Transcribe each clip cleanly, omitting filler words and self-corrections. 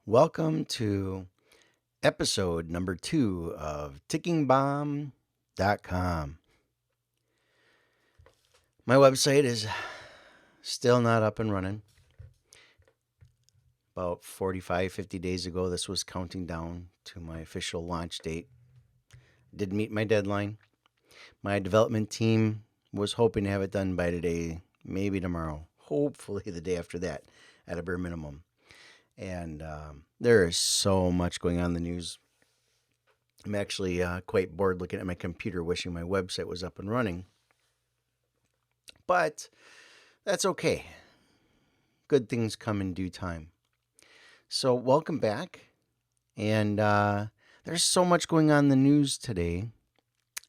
Welcome to episode number 2 of tickingbomb.com. My website is still not up and running. About 45, 50 days ago, this was counting down to my official launch date. Didn't meet my deadline. My development team was hoping to have it done by today, maybe tomorrow, hopefully the day after that, at a bare minimum. And there is so much going on in the news. I'm actually quite bored looking at my computer, wishing my website was up and running. But that's okay. Good things come in due time. So, welcome back. And there's so much going on in the news today,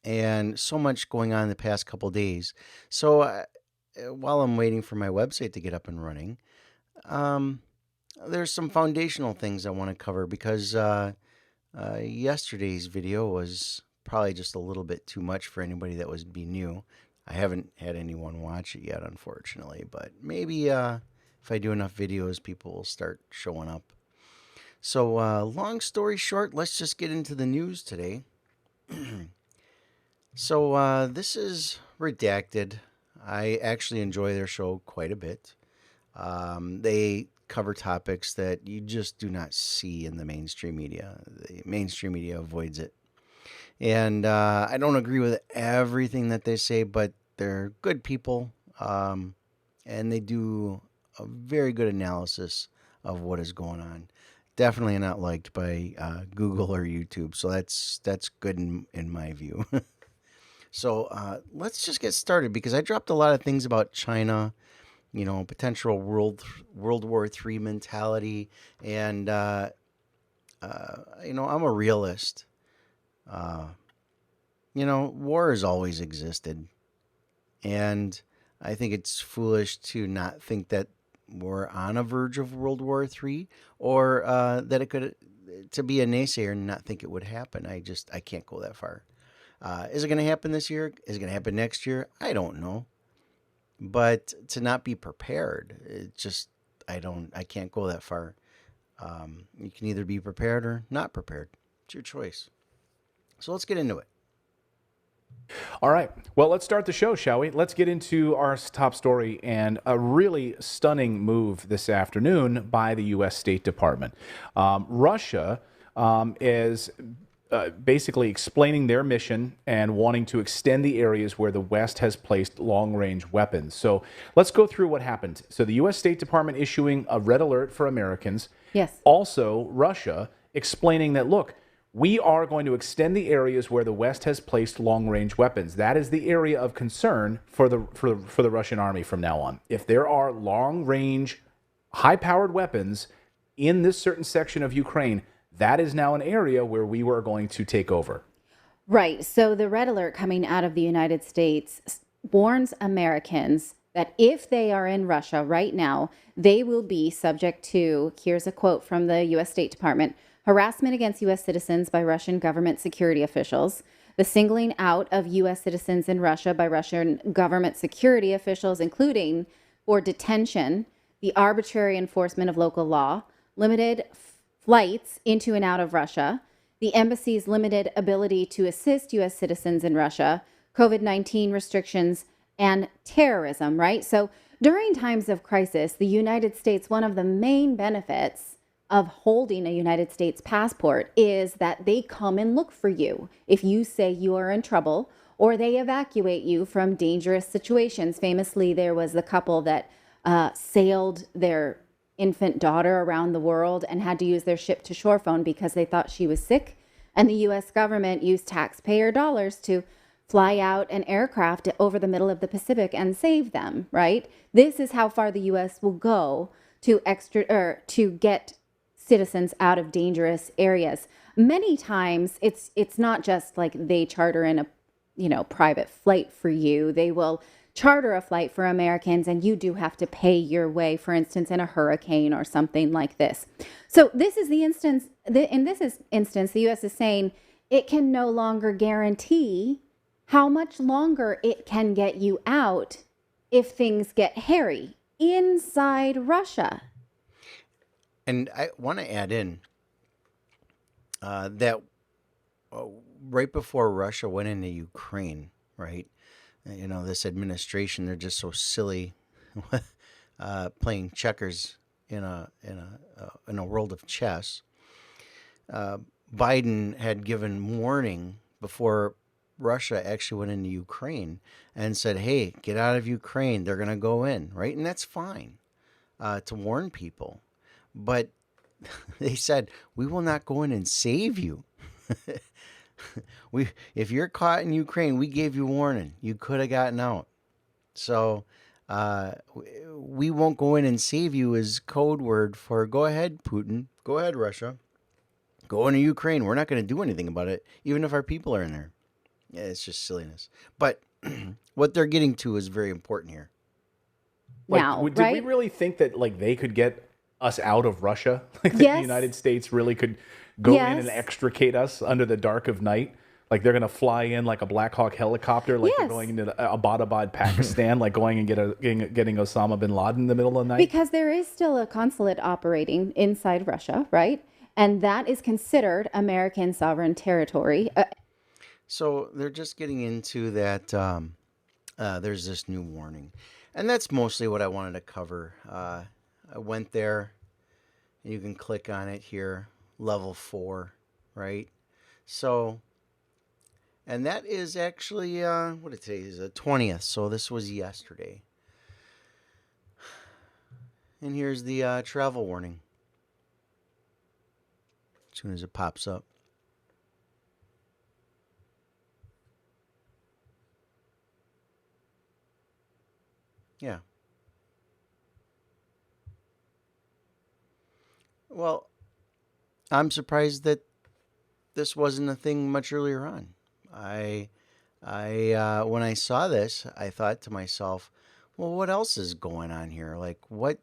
and so much going on in the past couple days. So, while I'm waiting for my website to get up and running, there's some foundational things I want to cover because yesterday's video was probably just a little bit too much for anybody that would be new. I haven't had anyone watch it yet, unfortunately, but maybe if I do enough videos, people will start showing up. So, long story short, let's just get into the news today. So, this is Redacted. I actually enjoy their show quite a bit. They cover topics that you just do not see in the mainstream media. The mainstream media avoids it. And I don't agree with everything that they say, but they're good people. And they do a very good analysis of what is going on. Definitely not liked by Google or YouTube. So that's good in my view. So let's just get started because I dropped a lot of things about China, potential World War III mentality, and I'm a realist. Uh, War has always existed, and I think it's foolish to not think that we're on a verge of World War III, or that it could to be a naysayer and not think it would happen. I can't go that far. Is it going to happen this year? Is it going to happen next year? I don't know. But to not be prepared, I can't go that far. You can either be prepared or not prepared. It's your choice. So let's get into it. All right. Well, let's start the show, shall we? Let's get into our top story and a really stunning move this afternoon by the U.S. State Department. Russia is basically explaining their mission and wanting to extend the areas where the West has placed long-range weapons. So let's go through what happened. So the U.S. State Department issuing a red alert for Americans. Yes. Also, Russia explaining that, look, we are going to extend the areas where the West has placed long-range weapons. That is the area of concern for the Russian army from now on. If there are long-range, high-powered weapons in this certain section of Ukraine, that is now an area where we were going to take over. Right. So the red alert coming out of the United States warns Americans that if they are in Russia right now, they will be subject to, here's a quote from the U.S. State Department, harassment against U.S. citizens by Russian government security officials, the singling out of U.S. citizens in Russia by Russian government security officials, including for detention, the arbitrary enforcement of local law, limited flights into and out of Russia, the embassy's limited ability to assist U.S. citizens in Russia, COVID-19 restrictions, and terrorism, right? So during times of crisis, the United States, one of the main benefits of holding a United States passport is that they come and look for you if you say you are in trouble, or they evacuate you from dangerous situations. Famously, there was the couple that sailed their infant daughter around the world and had to use their ship to shore phone because they thought she was sick. And the U.S. government used taxpayer dollars to fly out an aircraft over the middle of the Pacific and save them, right? This is how far the U.S. will go to get citizens out of dangerous areas. Many times it's not just like they charter in a private flight for you. They will charter a flight for Americans, and you do have to pay your way, for instance, in a hurricane or something like this. So this is the instance. In this instance, the U.S. is saying it can no longer guarantee how much longer it can get you out if things get hairy inside Russia. And I want to add in that uh, right before Russia went into Ukraine, right? You know, this administration, they're just so silly playing checkers in a world of chess. Uh, Biden had given warning before Russia actually went into Ukraine and said, "Hey, get out of Ukraine. They're going to go in," right? And that's fine to warn people, but they said, "We will not go in and save you." If you're caught in Ukraine, we gave you warning. You could have gotten out. So we won't go in and save you is code word for go ahead, Putin. Go ahead, Russia. Go into Ukraine. We're not going to do anything about it, even if our people are in there. Yeah, it's just silliness. But what they're getting to is very important here. Like, Now, did we right? really think that like they could get us out of Russia? Like that the Yes. United States really could go in and Yes. extricate us under the dark of night? Like they're gonna fly in like a Black Hawk helicopter, like they're Yes. going into Abbottabad, Pakistan, like going and getting Osama bin Laden in the middle of the night. Because there is still a consulate operating inside Russia, right? And that is considered American sovereign territory. So they're just getting into that. There's this new warning, and that's mostly what I wanted to cover. I went there, and you can click on it here, level 4, right? So, and that is actually what did today is the 20th. So this was yesterday, and here's the travel warning. As soon as it pops up. Yeah. Well, I'm surprised that this wasn't a thing much earlier on. I, when I saw this, I thought to myself, well, what else is going on here? Like, what?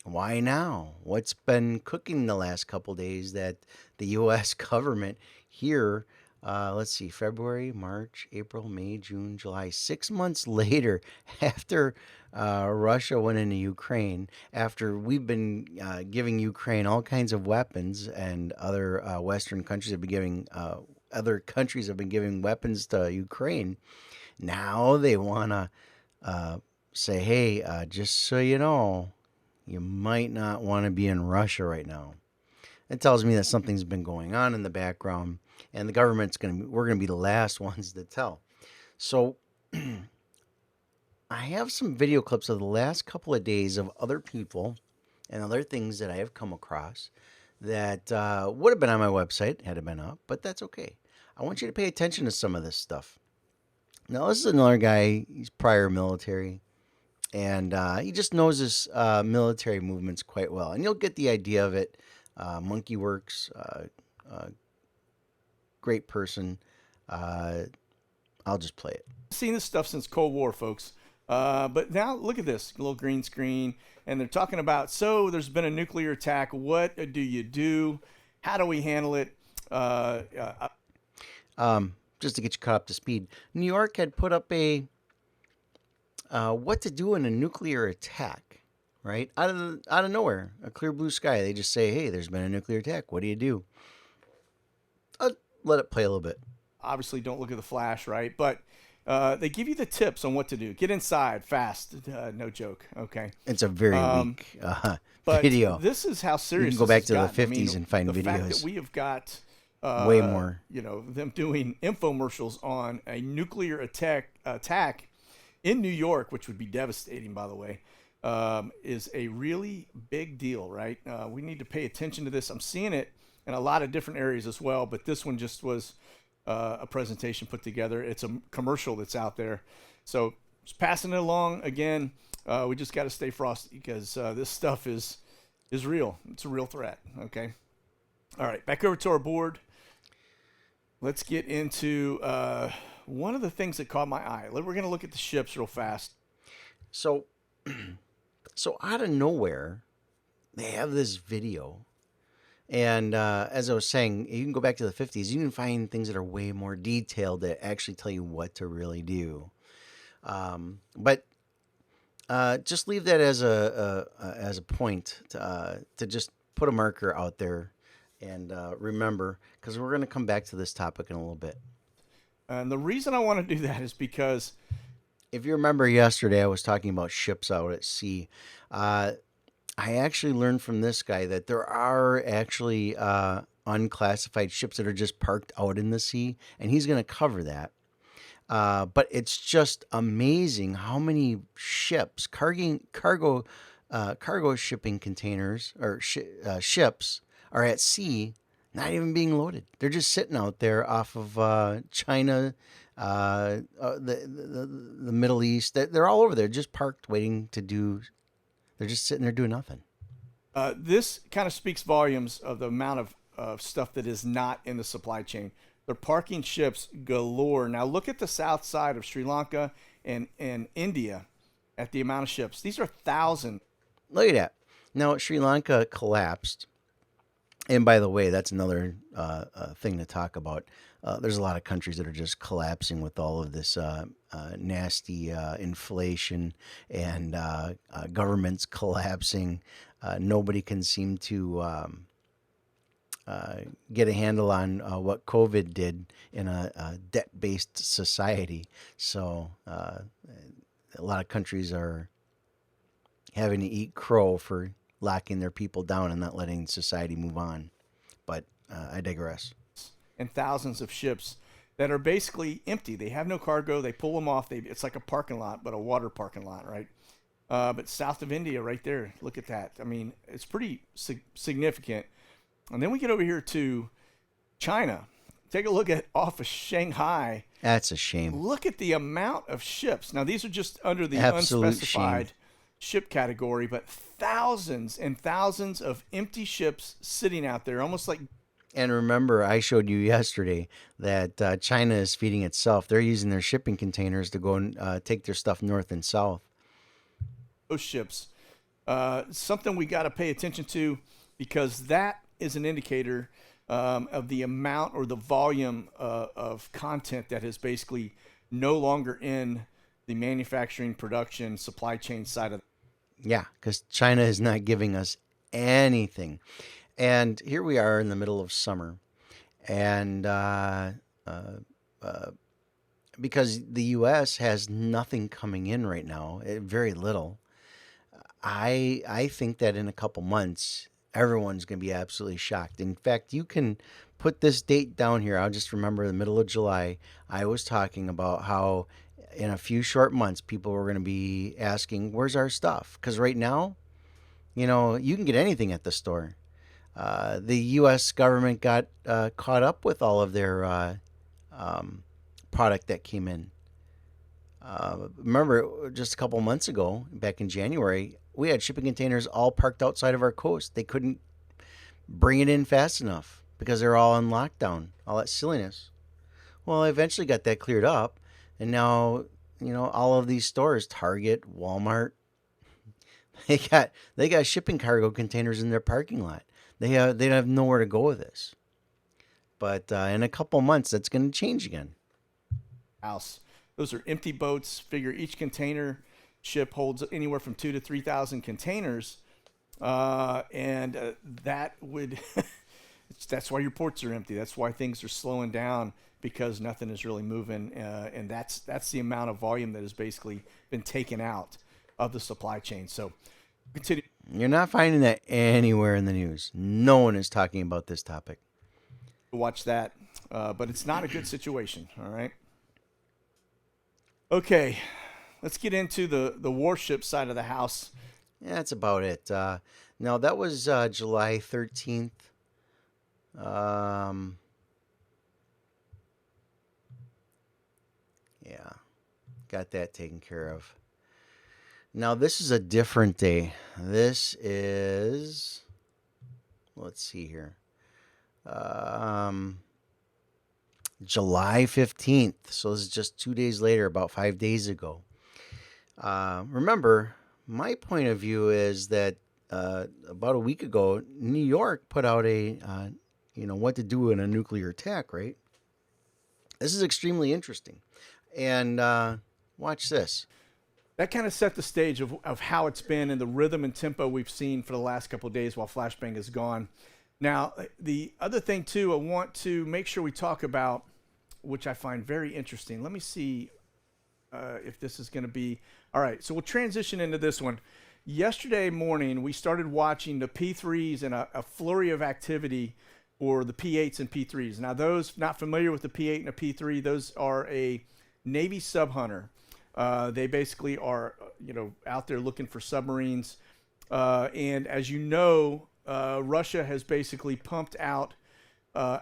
Why now? What's been cooking the last couple days that the U.S. government here? Let's see, February, March, April, May, June, July. 6 months later, after Russia went into Ukraine, after we've been giving Ukraine all kinds of weapons, and other Western countries have been giving weapons to Ukraine. Now they want to say, hey, just so you know, you might not want to be in Russia right now. It tells me that something's been going on in the background, and the government's we're going to be the last ones to tell. So I have some video clips of the last couple of days of other people and other things that I have come across that would have been on my website had it been up, but that's okay. I want you to pay attention to some of this stuff. Now, this is another guy, he's prior military, and he just knows his military movements quite well. And you'll get the idea of it. Monkey Works, great person. I'll just play it. Seen this stuff since Cold War, folks. But now look at this little green screen, and they're talking about, so there's been a nuclear attack. What do you do? How do we handle it? Just to get you caught up to speed, New York had put up a what to do in a nuclear attack, right? Out of nowhere, a clear blue sky. They just say, hey, there's been a nuclear attack. What do you do? I'll let it play a little bit. Obviously, don't look at the flash, right? But they give you the tips on what to do. Get inside fast. No joke. Okay. It's a very weak But video. this is how serious. You can go this back has to the gotten. 50s and find the fact videos. that we have got Way more. them doing infomercials on a nuclear attack in New York, which would be devastating, by the way, is a really big deal, right? We need to pay attention to this. I'm seeing it in a lot of different areas as well, but this one just was a presentation put together. It's a commercial that's out there. So just passing it along again. We just got to stay frosty because this stuff is real. It's a real threat. Okay. All right. Back over to our board. Let's get into one of the things that caught my eye. We're going to look at the ships real fast. So, so out of nowhere, they have this video. And as I was saying, you can go back to the 50s. You can find things that are way more detailed that actually tell you what to really do. But just leave that as a point to just put a marker out there and remember, because we're going to come back to this topic in a little bit. And the reason I want to do that is because If you remember yesterday, I was talking about ships out at sea. I actually learned from this guy that there are actually unclassified ships that are just parked out in the sea, and he's going to cover that. But it's just amazing how many ships, cargo shipping containers or ships are at sea, not even being loaded. They're just sitting out there off of China, the Middle East. They're all over there, just parked, waiting to do. They're just sitting there doing nothing. this kind of speaks volumes of the amount of stuff that is not in the supply chain. They're parking ships galore. Now look at the south side of Sri Lanka and India at the amount of ships. These are thousands. Look at that. Now Sri Lanka collapsed. And by the way, that's another thing to talk about. There's a lot of countries that are just collapsing with all of this nasty inflation and governments collapsing. Nobody can seem to get a handle on what COVID did in a debt-based society. So a lot of countries are having to eat crow for locking their people down and not letting society move on. But I digress. And thousands of ships that are basically empty. They have no cargo. They pull them off. It's like a parking lot, but a water parking lot, right? But south of India, right there, look at that. I mean, it's pretty significant. And then we get over here to China. Take a look at off of Shanghai. That's a shame. Look at the amount of ships. Now, these are just under the Absolute unspecified shame. ship category, but thousands and thousands of empty ships sitting out there, almost like And remember, I showed you yesterday that China is feeding itself. They're using their shipping containers to go and take their stuff north and south. those ships. Something we got to pay attention to because that is an indicator of the amount or the volume of content that is basically no longer in the manufacturing, production, supply chain side of. Yeah, because China is not giving us anything. And here we are in the middle of summer. And because the U.S. has nothing coming in right now, very little, I think that in a couple months, everyone's going to be absolutely shocked. In fact, you can put this date down here. I'll just remember the middle of July. I was talking about how in a few short months, people were going to be asking, where's our stuff? Because right now, you can get anything at the store. The U.S. government got caught up with all of their product that came in. Remember, just a couple months ago, back in January, we had shipping containers all parked outside of our coast. They couldn't bring it in fast enough because they're all on lockdown, all that silliness. Well, I eventually got that cleared up. And now, all of these stores, Target, Walmart, they got shipping cargo containers in their parking lot. They have nowhere to go with this. But in a couple months, that's going to change again. House. Those are empty boats. Figure each container ship holds anywhere from 2,000 to 3,000 containers, and that would that's why your ports are empty. That's why things are slowing down because nothing is really moving, and that's the amount of volume that has basically been taken out of the supply chain. So continue. You're not finding that anywhere in the news. No one is talking about this topic. Watch that, but it's not a good situation. All right. Okay, let's get into the warship side of the house. Yeah, that's about it. Now, that was July 13th. Yeah, got that taken care of. Now, this is a different day. This is, let's see here, July 15th. So this is just 2 days later, about 5 days ago. Remember, my point of view is that about a week ago, New York put out a, what to do in a nuclear attack, right? This is extremely interesting. And watch this. that kind of set the stage of how it's been and the rhythm and tempo we've seen for the last couple of days while Flashbang is gone. Now, the other thing, too, I want to make sure we talk about, which I find very interesting. Let me see if this is going to be. All right, so we'll transition into this one. Yesterday morning, we started watching the P3s and a flurry of activity for the P8s and P3s. Now, those not familiar with the P8 and a P3, those are a Navy sub hunter. They basically are, out there looking for submarines. And as you know, Russia has basically pumped out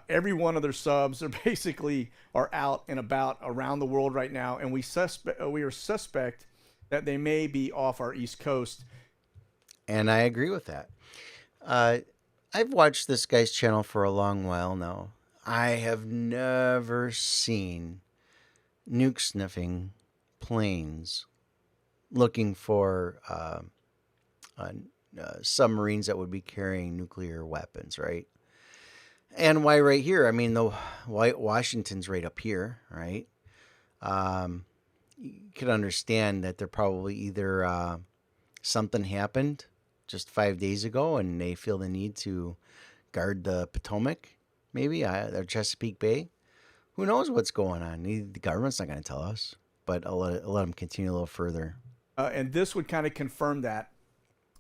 every one of their subs. They're basically are out and about around the world right now, and we are suspect that they may be off our east coast. And I agree with that. I've watched this guy's channel for a long while now. I have never seen nuke sniffing planes looking for submarines that would be carrying nuclear weapons, right? And why right here? I mean, Washington's right up here, right? You could understand that they're probably either something happened just 5 days ago and they feel the need to guard the Potomac, maybe, or Chesapeake Bay. Who knows what's going on? The government's not going to tell us, but I'll let them continue a little further. And this would kind of confirm that,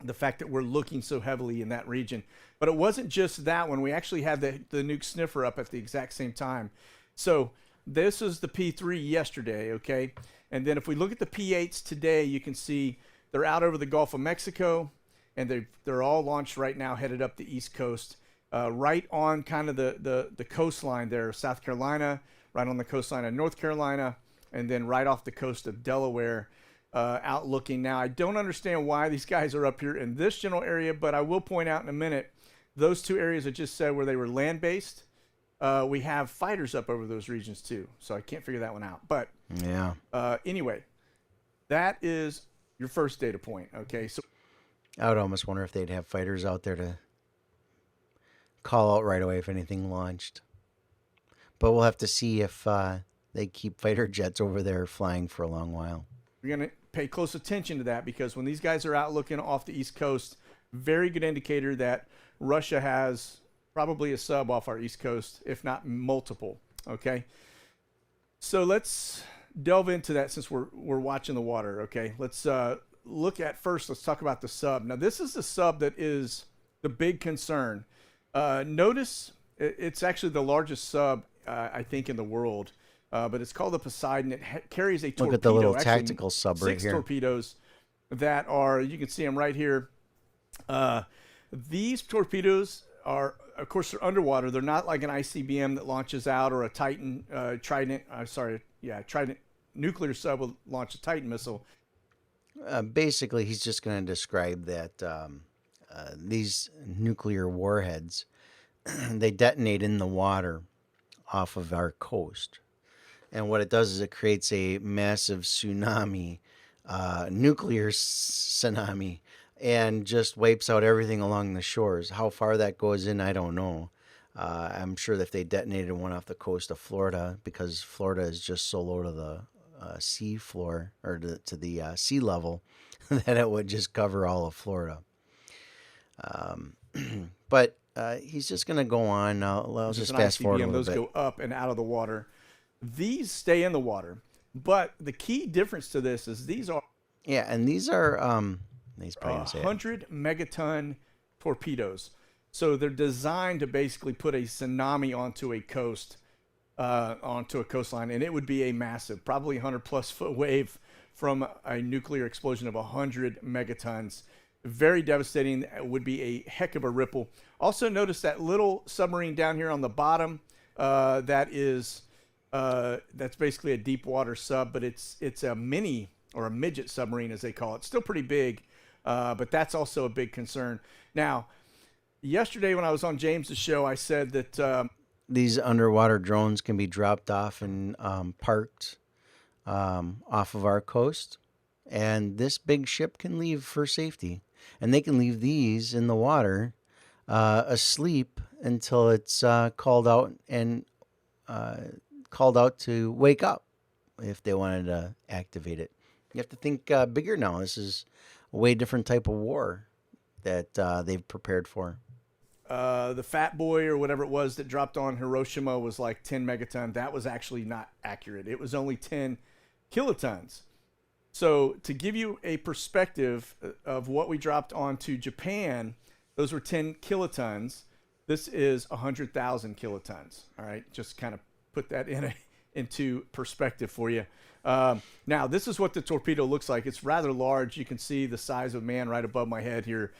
the fact that we're looking so heavily in that region. But it wasn't just that one. We actually had the nuke sniffer up at the exact same time. So this is the P3 yesterday, okay? And then if we look at the P8s today, you can see they're out over the Gulf of Mexico, and they're all launched right now, headed up the East Coast, right on kind of the coastline there, South Carolina, right on the coastline of North Carolina, and then right off the coast of Delaware, out looking. Now, I don't understand why these guys are up here in this general area, but I will point out in a minute, those two areas I just said where they were land-based, we have fighters up over those regions too, so I can't figure that one out. But yeah. Anyway, that is your first data point, okay? So I would almost wonder if they'd have fighters out there to call out right away if anything launched. But we'll have to see if they keep fighter jets over there flying for a long while. we're going to pay close attention to that, because when these guys are out looking off the East Coast, very good indicator that Russia has probably a sub off our East Coast, if not multiple, okay? So let's delve into that since we're watching the water, okay? Let's let's talk about the sub. Now, this is the sub that is the big concern. Notice it's actually the largest sub, I think, in the world, but it's called the Poseidon. It carries a torpedo. Look at the little tactical sub right here. 6 torpedoes that are, you can see them right here. These torpedoes are, of course, they're underwater. They're not like an ICBM that launches out, or a Titan, Trident nuclear sub will launch a Titan missile. Basically, he's just going to describe that these nuclear warheads, they detonate in the water off of our coast. And what it does is it creates a massive tsunami, nuclear tsunami, and just wipes out everything along the shores. How far that goes in, I don't know. I'm sure that if they detonated one off the coast of Florida, because Florida is just so low to the sea floor, or to the sea level, that it would just cover all of Florida. But he's just going to go on. I'll just fast forward a little those bit. go up and out of the water. These stay in the water. But the key difference to this is these are... Yeah, and these are... he's probably going to say 100 megaton torpedoes. So they're designed to basically put a tsunami onto a coast, onto a coastline, and it would be a massive, probably 100 plus foot wave from a nuclear explosion of 100 megatons. Very devastating. It would be a heck of a ripple. Also notice that little submarine down here on the bottom. That's basically a deep water sub, but it's a mini, or a midget submarine as they call it. Still pretty big, but that's also a big concern. Now, yesterday when I was on James's show, I said that these underwater drones can be dropped off and parked off of our coast, and this big ship can leave for safety. And they can leave these in the water asleep until it's called out to wake up if they wanted to activate it. You have to think bigger now. This is a way different type of war that they've prepared for. The Fat Boy or whatever it was that dropped on Hiroshima was like 10 megaton. That was actually not accurate. It was only 10 kilotons. So to give you a perspective of what we dropped onto Japan, those were 10 kilotons. This is 100,000 kilotons. All right, just kind of put that into perspective for you. Now, this is what the torpedo looks like. It's rather large. You can see the size of man right above my head here,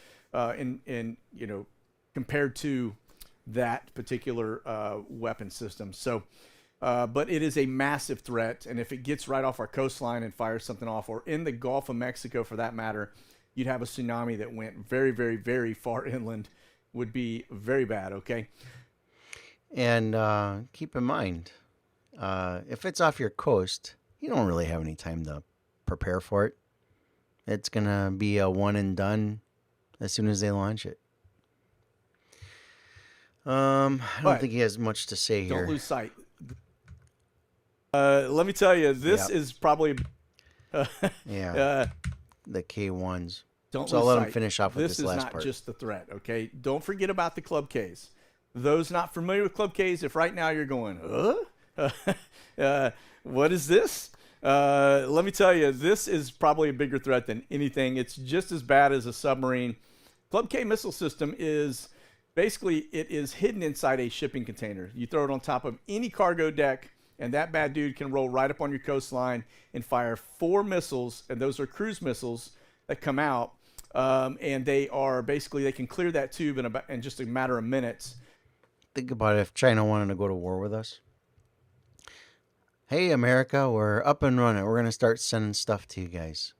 compared to that particular weapon system. So, but it is a massive threat, and if it gets right off our coastline and fires something off, or in the Gulf of Mexico for that matter, you'd have a tsunami that went very, very, very far inland. Would be very bad. Okay. And keep in mind, if it's off your coast, you don't really have any time to prepare for it. It's going to be a one and done as soon as they launch it. I don't think he has much to say here. Don't lose sight. Let me tell you, this is probably... yeah, the K1s. Don't so I'll lose let him sight. finish off with this last part. This is not just the threat, okay? Don't forget about the Club Ks. Those not familiar with Club Ks, if right now you're going, what is this? Let me tell you, this is probably a bigger threat than anything. It's just as bad as a submarine. Club K missile system is basically, it is hidden inside a shipping container. You throw it on top of any cargo deck, and that bad dude can roll right up on your coastline and fire 4 missiles, and those are cruise missiles that come out. And they can clear that tube in just a matter of minutes. Think about it, if China wanted to go to war with us. Hey, America, we're up and running. We're going to start sending stuff to you guys.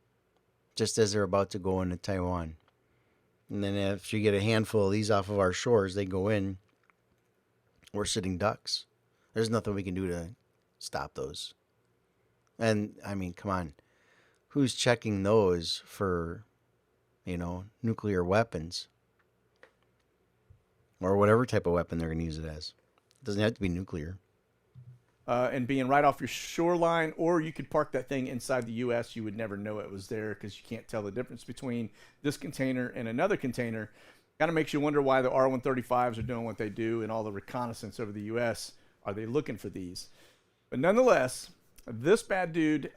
Just as they're about to go into Taiwan. And then if you get a handful of these off of our shores, they go in. We're sitting ducks. There's nothing we can do to stop those. And, I mean, come on. Who's checking those for, nuclear weapons? Or whatever type of weapon they're going to use it as. It doesn't have to be nuclear. And being right off your shoreline, or you could park that thing inside the U.S. You would never know it was there because you can't tell the difference between this container and another container. Kind of makes you wonder why the R-135s are doing what they do and all the reconnaissance over the U.S. Are they looking for these? But nonetheless, this bad dude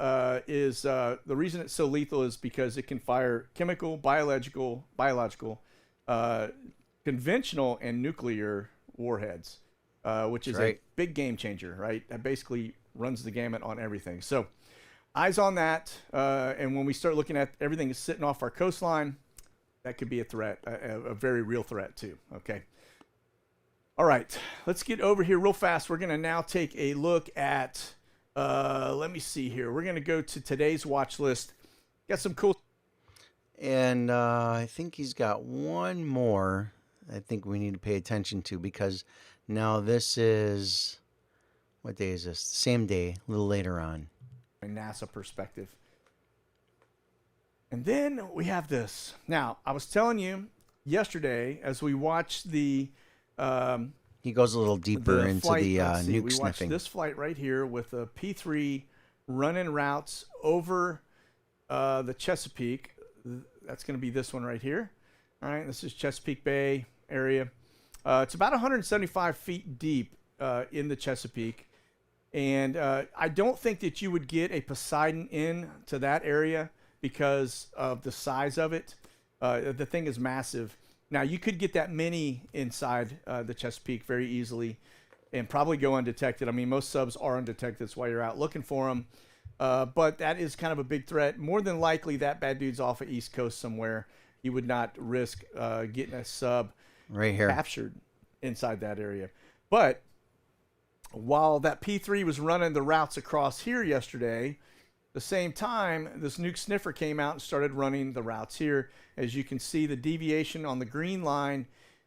is the reason it's so lethal is because it can fire chemical, biological, conventional, and nuclear warheads. Which is a big game changer, right? That basically runs the gamut on everything. So eyes on that. And when we start looking at everything is sitting off our coastline, that could be a threat, a very real threat too. Okay. All right. Let's get over here real fast. We're going to now take a look at, let me see here. We're going to go to today's watch list. Got some cool. And I think he's got one more I think we need to pay attention to because now this is, what day is this? Same day, a little later on. A NASA perspective. And then we have this. Now, I was telling you yesterday as we watched the... he goes a little deeper into flight, the nuke we watched sniffing. This flight right here with a P3 running routes over the Chesapeake. That's going to be this one right here. All right, this is Chesapeake Bay area. It's about 175 feet deep in the Chesapeake. And I don't think that you would get a Poseidon in to that area because of the size of it. The thing is massive. Now, you could get that mini inside the Chesapeake very easily and probably go undetected. I mean, most subs are undetected. That's why you're out looking for them. But that is kind of a big threat. More than likely, that bad dude's off the East Coast somewhere. You would not risk getting a sub right here captured inside that area. But while that P3 was running the routes across here yesterday, the same time, this nuke sniffer came out and started running the routes here. As you can see, the deviation on the green line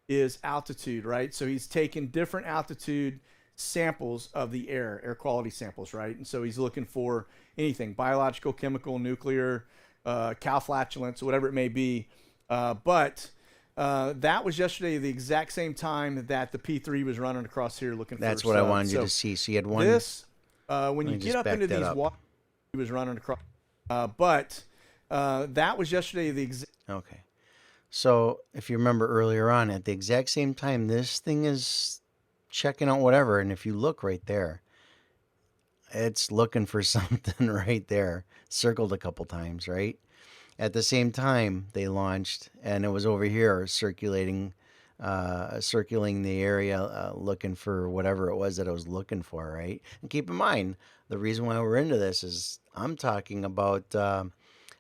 is altitude, right? So he's taking different altitude samples of the air quality samples, right? And so he's looking for anything, biological, chemical, nuclear, cow flatulence, whatever it may be. But that was yesterday, the exact same time that the P3 was running across here looking for That's what I wanted you to see. So you had one. This, when you get up into these up. waters, he was running across. But that was yesterday. Okay. So if you remember earlier on, at the exact same time, this thing is checking out whatever. And if you look right there, it's looking for something right there, circled a couple times, right? At the same time, they launched, and it was over here circling the area, looking for whatever it was that I was looking for, right? And keep in mind, the reason why we're into this is I'm talking about the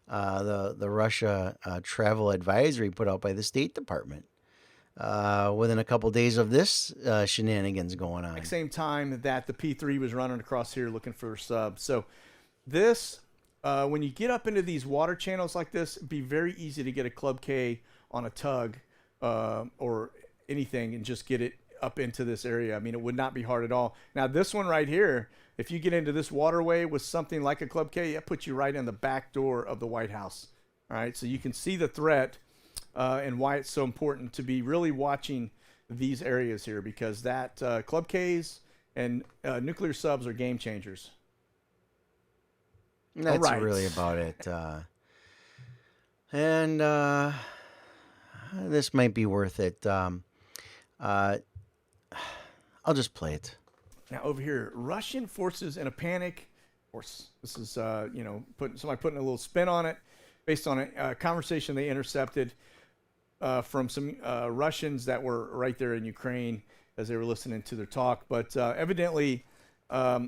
Russia travel advisory put out by the State Department. Within a couple days of this shenanigans going on. Same time that the P3 was running across here looking for subs. So this, when you get up into these water channels like this, it'd be very easy to get a Club K on a tug or anything and just get it up into this area. I mean, it would not be hard at all. Now, this one right here, if you get into this waterway with something like a Club K, that puts you right in the back door of the White House. All right, so you can see the threat and why it's so important to be really watching these areas here, because that Club Ks and nuclear subs are game changers. That's right. really about it. And this might be worth it. I'll just play it. Now over here, Russian forces in a panic. Of course, this is somebody putting a little spin on it, based on a conversation they intercepted from some Russians that were right there in Ukraine as they were listening to their talk. But evidently,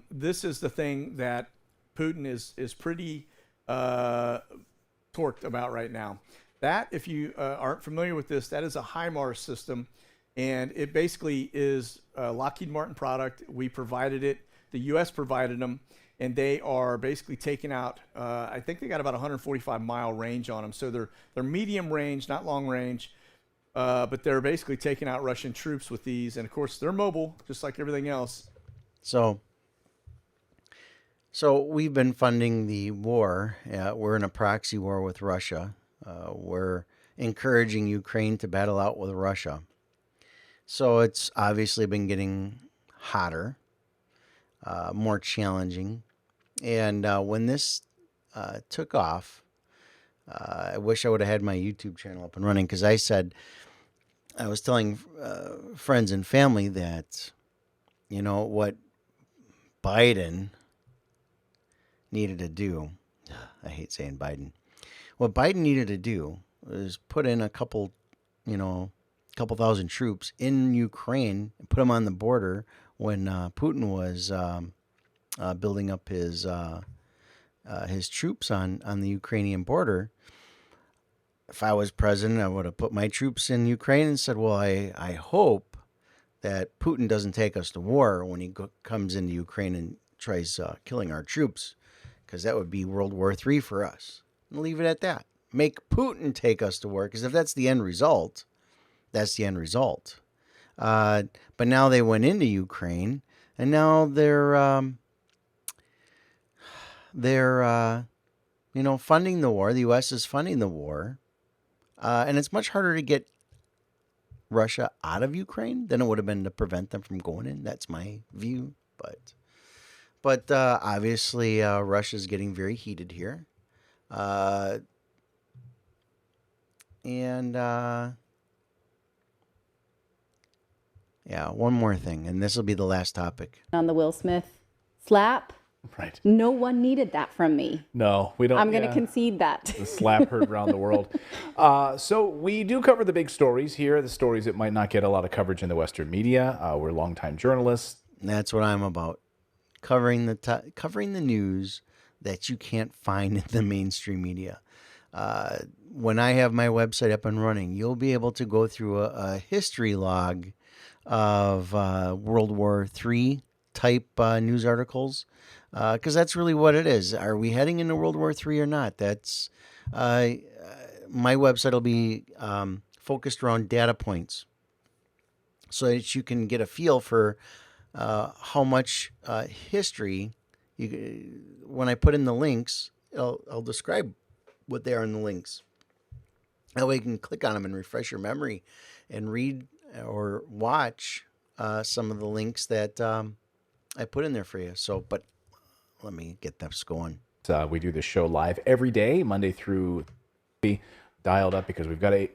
this is the thing that Putin is pretty torqued about right now. That, if you aren't familiar with this, that is a HIMARS system. And it basically is a Lockheed Martin product. We provided it. The U.S. provided them. And they are basically taking out, I think they got about 145-mile range on them. So they're medium range, not long range. But they're basically taking out Russian troops with these. And, of course, they're mobile, just like everything else. So we've been funding the war. We're in a proxy war with Russia. We're encouraging Ukraine to battle out with Russia. So it's obviously been getting hotter, more challenging. And when this took off, I wish I would have had my YouTube channel up and running, because I was telling friends and family that, what Biden needed to do, I hate saying Biden, what Biden needed to do was put in a couple thousand troops in Ukraine and put them on the border when Putin was building up his troops on the Ukrainian border. If I was president, I would have put my troops in Ukraine and said, well, I hope that Putin doesn't take us to war when he comes into Ukraine and tries killing our troops, because that would be World War III for us. And leave it at that. Make Putin take us to war, because if that's the end result, that's the end result. But now they went into Ukraine, and now they're funding the war. The U.S. is funding the war. And it's much harder to get Russia out of Ukraine than it would have been to prevent them from going in. That's my view. But obviously, Russia's getting very heated here. Yeah, one more thing, and this will be the last topic. On the Will Smith slap. Right. No one needed that from me. No, we don't. I'm going to concede that. The slap heard around the world. So we do cover the big stories here, the stories that might not get a lot of coverage in the Western media. We're longtime journalists. That's what I'm about. Covering the news that you can't find in the mainstream media. When I have my website up and running, you'll be able to go through a history log of World War III type news articles, because that's really what it is. Are we heading into World War III or not? That's my website will be focused around data points, so that you can get a feel for how much history. When I put in the links, I'll describe what they are in the links. That way you can click on them and refresh your memory and read or watch some of the links that I put in there for you. So, but let me get this going. We do this show live every day, Monday through dialed up because we've got a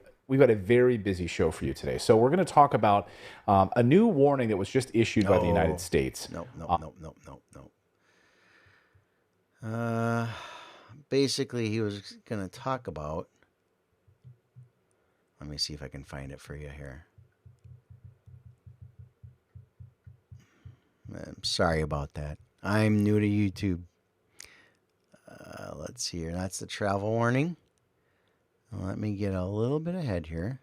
very busy show for you today. So we're going to talk about a new warning that was just issued by the United States. No, no, no, no, no, no. Basically, he was going to talk about. Let me see if I can find it for you here. I'm sorry about that. I'm new to YouTube. Let's see here. That's the travel warning. Let me get a little bit ahead here.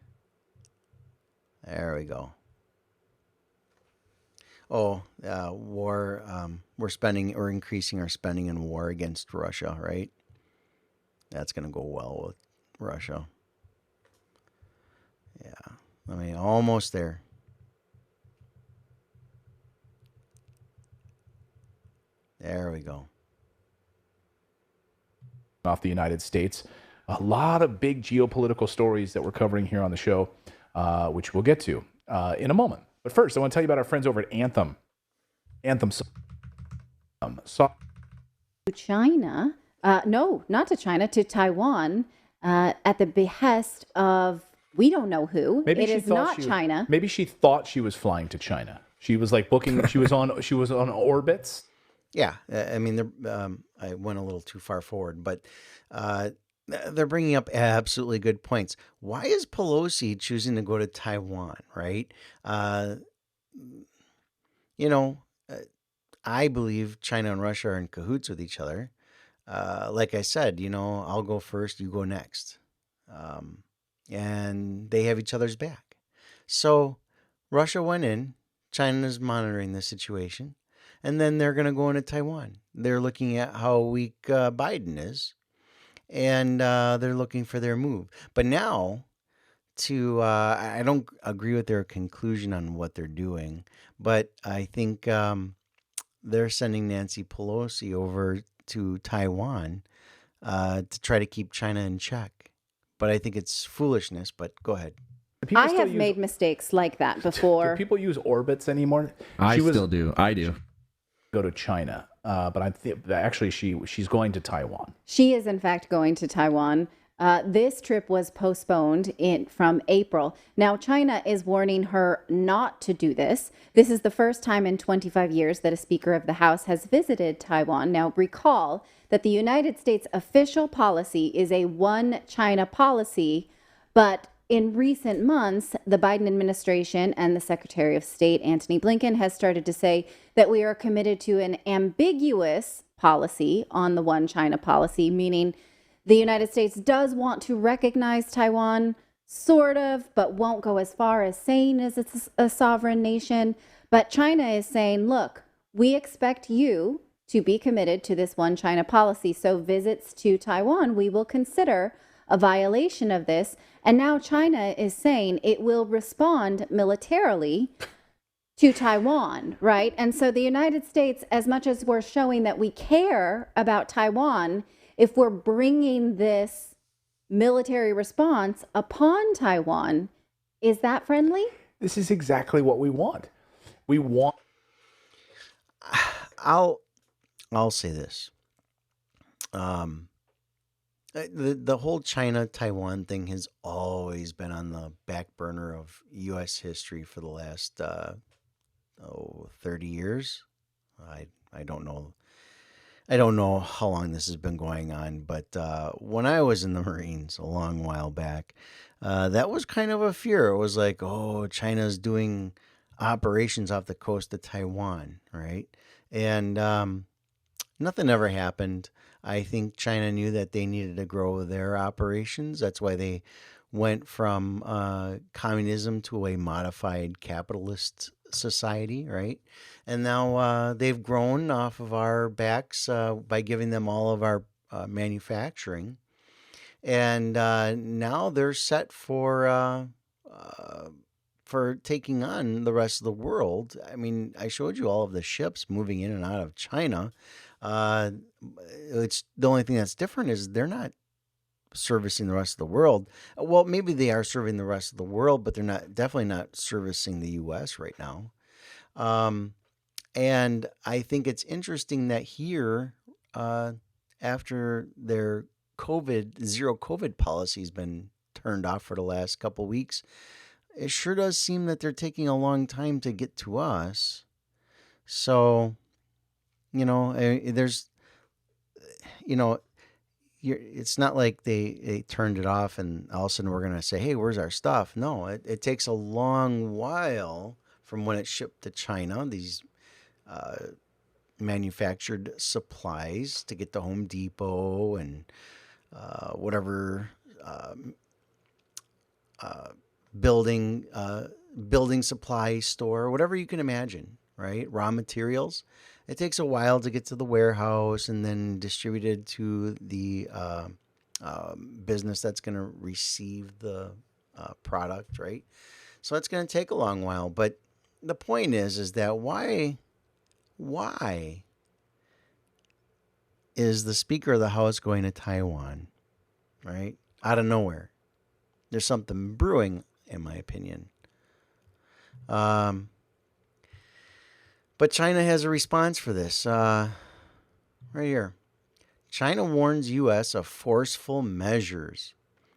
There we go. Oh, war. We're increasing our spending in war against Russia, right? That's going to go well with Russia. Yeah. Almost there. There we go. Off the United States. A lot of big geopolitical stories that we're covering here on the show, which we'll get to in a moment. But first, I want to tell you about our friends over at Anthem. Anthem. China, no, not to China, to Taiwan, at the behest of we don't know who. It is not China. Maybe she thought she was flying to China. She was like booking. She was on orbits. Yeah, I mean, I went a little too far forward, but they're bringing up absolutely good points. Why is Pelosi choosing to go to Taiwan, right? You know, I believe China and Russia are in cahoots with each other. Like I said, I'll go first, you go next. And they have each other's back. So Russia went in, China's monitoring the situation, and then they're going to go into Taiwan. They're looking at how weak Biden is, and they're looking for their move. But now, I don't agree with their conclusion on what they're doing, but I think they're sending Nancy Pelosi over to Taiwan to try to keep China in check. But I think it's foolishness, but go ahead. I have made mistakes like that before. Do people use orbits anymore? I still do. I do. Go to China, but I think actually she's going to Taiwan. She is in fact going to Taiwan. This trip was postponed from April. Now, China is warning her not to do this. This is the first time in 25 years that a Speaker of the House has visited Taiwan. Now, recall that the United States official policy is a one China policy, but in recent months, the Biden administration and the Secretary of State, Antony Blinken, has started to say that we are committed to an ambiguous policy on the one China policy, meaning the United States does want to recognize Taiwan, sort of, but won't go as far as saying it's a sovereign nation. But China is saying, look, we expect you to be committed to this one China policy. So visits to Taiwan, we will consider a violation of this. And now China is saying it will respond militarily to Taiwan, right? And so the United States, as much as we're showing that we care about Taiwan, if we're bringing this military response upon Taiwan, is that friendly? This is exactly what we want. We want. I'll say this. The whole China-Taiwan thing has always been on the back burner of U.S. history for the last 30 years. I don't know. I don't know how long this has been going on, but when I was in the Marines a long while back, that was kind of a fear. It was like, oh, China's doing operations off the coast of Taiwan, right? And nothing ever happened. I think China knew that they needed to grow their operations. That's why they went from communism to a modified capitalist society, right? And now they've grown off of our backs by giving them all of our manufacturing. And now they're set for taking on the rest of the world. I mean, I showed you all of the ships moving in and out of China. It's the only thing that's different is they're not servicing the rest of the world. Well, maybe they are serving the rest of the world, but they're definitely not servicing the U.S. right now. And I think it's interesting that here, after their zero COVID policy has been turned off for the last couple weeks. It sure does seem that they're taking a long time to get to us. So, there's, you know, it's not like they turned it off and all of a sudden we're going to say, hey, where's our stuff? No, it takes a long while from when it's shipped to China, these uh, manufactured supplies to get to Home Depot and whatever uh, building building supply store, whatever you can imagine, right? Raw materials. It takes a while to get to the warehouse and then distributed to the business that's going to receive the product, right? So it's going to take a long while. But the point is that why is the Speaker of the House going to Taiwan, right? Out of nowhere. There's something brewing, in my opinion. Um, but China has a response for this. Right here. China warns U.S. of forceful measures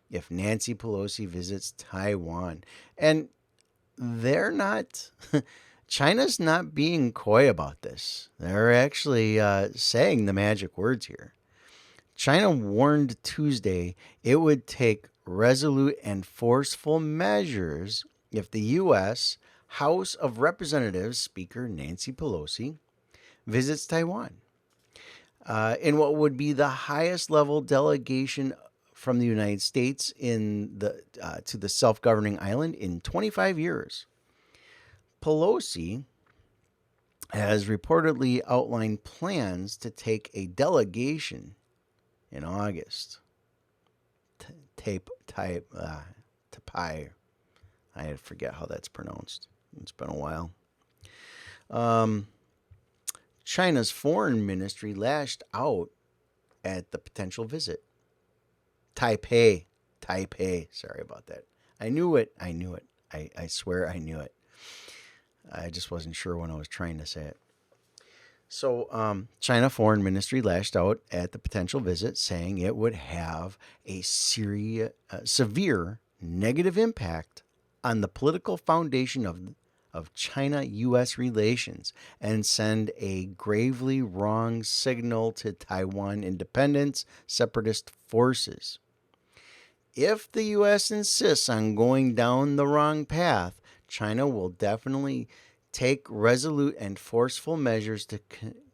if Nancy Pelosi visits Taiwan. And they're not, China's not being coy about this. They're actually saying the magic words here. China warned Tuesday it would take resolute and forceful measures if the U.S. House of Representatives Speaker Nancy Pelosi visits Taiwan. In what would be the highest level delegation from the United States to the self-governing island in 25 years. Pelosi has reportedly outlined plans to take a delegation in August. Tapai. I forget how that's pronounced. It's been a while. China's foreign ministry lashed out at the potential visit. Taipei. Sorry about that. I knew it. I swear I knew it. I just wasn't sure when I was trying to say it. So, China Foreign Ministry lashed out at the potential visit, saying it would have a severe negative impact on the political foundation of China-U.S. relations and send a gravely wrong signal to Taiwan independence separatist forces. If the U.S. insists on going down the wrong path, China will definitely take resolute and forceful measures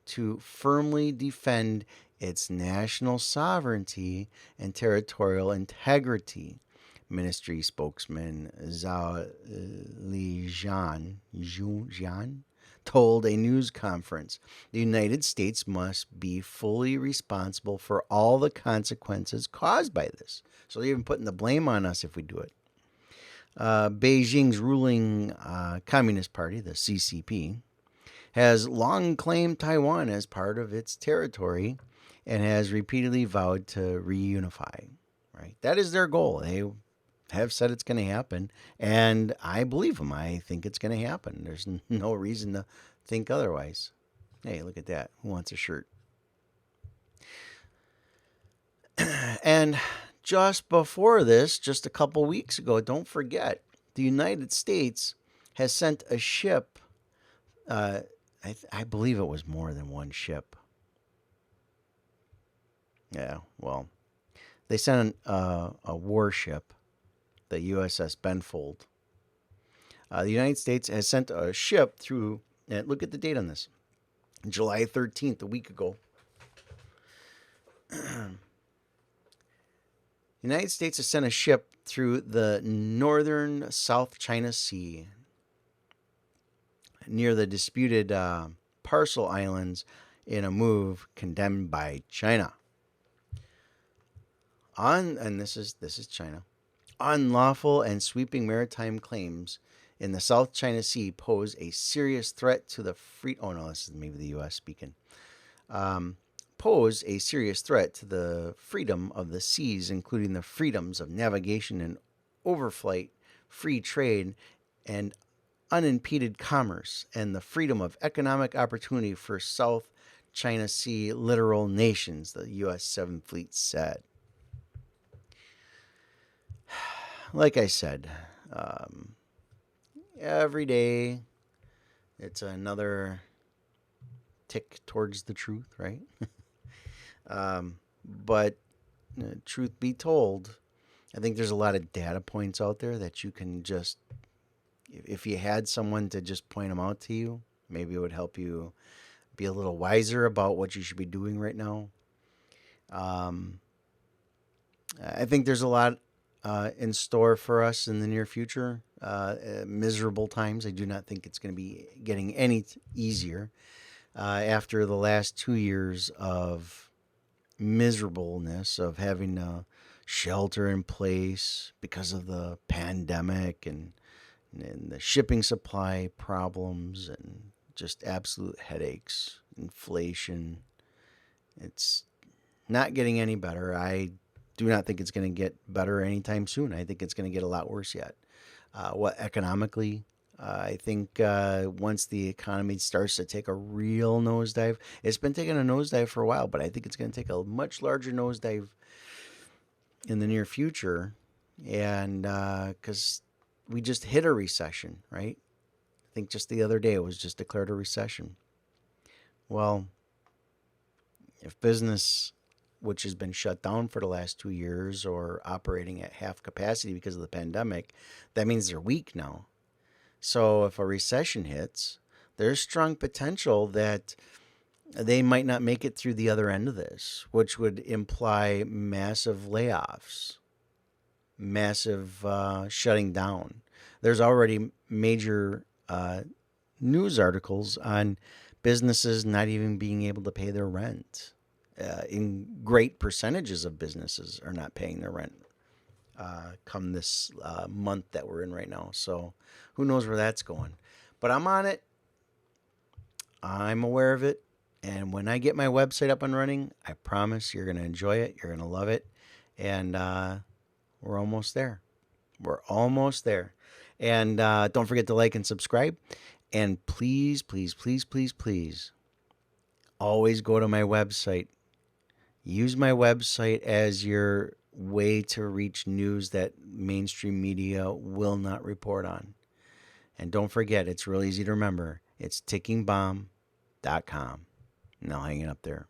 to firmly defend its national sovereignty and territorial integrity. Ministry spokesman Zhao Lijian told a news conference, the United States must be fully responsible for all the consequences caused by this. So they're even putting the blame on us if we do it. Beijing's ruling Communist Party, the CCP, has long claimed Taiwan as part of its territory and has repeatedly vowed to reunify. Right? That is their goal. They have said it's going to happen, and I believe them. I think it's going to happen. There's no reason to think otherwise. Hey, look at that. Who wants a shirt? And just before this, just a couple weeks ago, don't forget, the United States has sent a ship. I believe it was more than one ship. Yeah, well, they sent a warship, the USS Benfold. The United States has sent a ship through, and look at the date on this, July 13th, a week ago. The United States has sent a ship through the northern South China Sea near the disputed Parcel Islands in a move condemned by China. And this is China. Unlawful and sweeping maritime claims in the South China Sea pose a serious threat to the oh no, this is maybe the U.S. speaking. Pose a serious threat to the freedom of the seas, including the freedoms of navigation and overflight, free trade, and unimpeded commerce, and the freedom of economic opportunity for South China Sea littoral nations, the U.S. 7th Fleet said. Like I said, um, every day it's another tick towards the truth, right? But truth be told, I think there's a lot of data points out there that you can just, if you had someone to just point them out to you, maybe it would help you be a little wiser about what you should be doing right now. Um, I think there's a lot in store for us in the near future. Miserable times. I do not think it's going to be getting any easier after the last 2 years of miserableness of having shelter in place because of the pandemic and the shipping supply problems and just absolute headaches, inflation. It's not getting any better. I do not think it's going to get better anytime soon. I think it's going to get a lot worse yet. What economically? I think once the economy starts to take a real nosedive, it's been taking a nosedive for a while, but I think it's going to take a much larger nosedive in the near future. And because we just hit a recession, right? I think just the other day it was just declared a recession. Well, if business, which has been shut down for the last 2 years or operating at half capacity because of the pandemic, that means they're weak now. So if a recession hits, there's strong potential that they might not make it through the other end of this, which would imply massive layoffs, massive shutting down. There's already major news articles on businesses not even being able to pay their rent. In great percentages of businesses are not paying their rent come this month that we're in right now. So who knows where that's going. But I'm on it. I'm aware of it. And when I get my website up and running, I promise you're going to enjoy it. You're going to love it. And we're almost there. We're almost there. And don't forget to like and subscribe. And please, please, please, please, please, always go to my website. Use my website as your way to reach news that mainstream media will not report on. And don't forget, it's real easy to remember. It's tickingbomb.com. Now hang it up there.